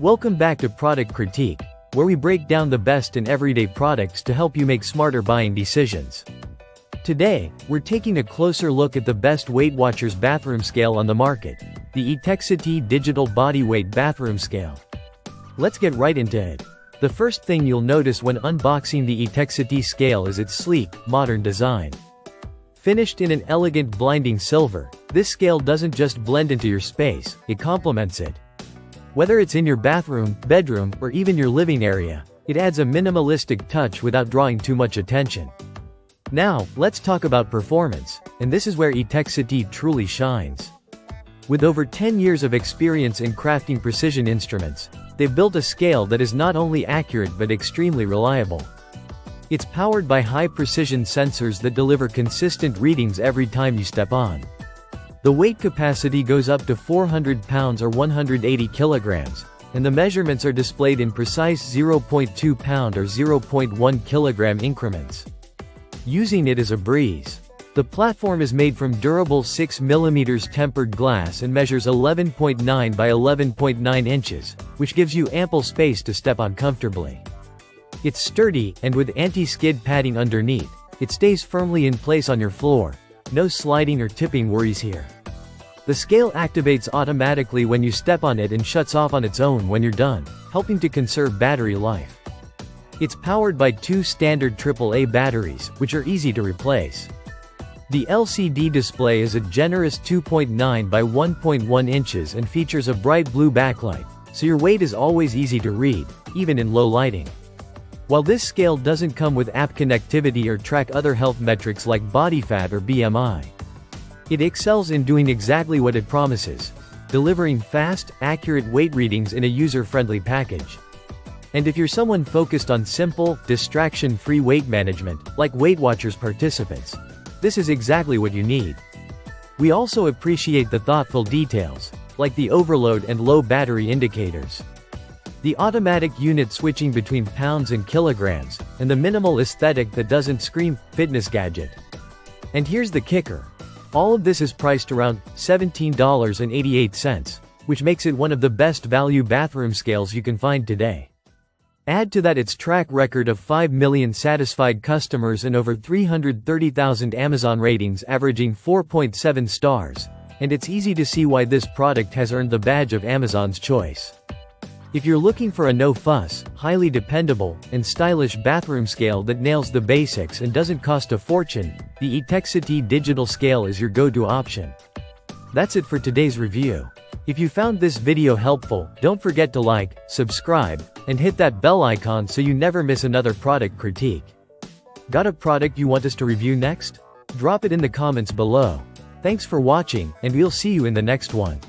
Welcome back to Product Critique, where we break down the best in everyday products to help you make smarter buying decisions. Today, we're taking a closer look at the best Weight Watchers bathroom scale on the market, the Etekcity Digital Bodyweight Bathroom Scale. Let's get right into it. The first thing you'll notice when unboxing the Etekcity scale is its sleek, modern design. Finished in an elegant blinding silver, this scale doesn't just blend into your space, it complements it. Whether it's in your bathroom, bedroom, or even your living area, it adds a minimalistic touch without drawing too much attention. Now, let's talk about performance, and this is where Etekcity truly shines. With over 10 years of experience in crafting precision instruments, they've built a scale that is not only accurate but extremely reliable. It's powered by high-precision sensors that deliver consistent readings every time you step on. The weight capacity goes up to 400 pounds or 180 kilograms, and the measurements are displayed in precise 0.2 pound or 0.1 kilogram increments. Using it is a breeze. The platform is made from durable 6mm tempered glass and measures 11.9 by 11.9 inches, which gives you ample space to step on comfortably. It's sturdy, and with anti-skid padding underneath, it stays firmly in place on your floor. No sliding or tipping worries here. The scale activates automatically when you step on it and shuts off on its own when you're done, helping to conserve battery life. It's powered by two standard AAA batteries, which are easy to replace. The LCD display is a generous 2.9 by 1.1 inches and features a bright blue backlight, so your weight is always easy to read, even in low lighting. While this scale doesn't come with app connectivity or track other health metrics like body fat or BMI, it excels in doing exactly what it promises, delivering fast, accurate weight readings in a user-friendly package. And if you're someone focused on simple, distraction-free weight management, like Weight Watchers participants, this is exactly what you need. We also appreciate the thoughtful details, like the overload and low battery indicators, the automatic unit switching between pounds and kilograms, and the minimal aesthetic that doesn't scream fitness gadget. And here's the kicker. All of this is priced around $17.88, which makes it one of the best value bathroom scales you can find today. Add to that its track record of 5 million satisfied customers and over 330,000 Amazon ratings averaging 4.7 stars, and it's easy to see why this product has earned the badge of Amazon's choice. If you're looking for a no-fuss, highly dependable, and stylish bathroom scale that nails the basics and doesn't cost a fortune, the Etekcity digital scale is your go-to option. That's it for today's review. If you found this video helpful, don't forget to like, subscribe, and hit that bell icon so you never miss another product critique. Got a product you want us to review next? Drop it in the comments below. Thanks for watching, and we'll see you in the next one.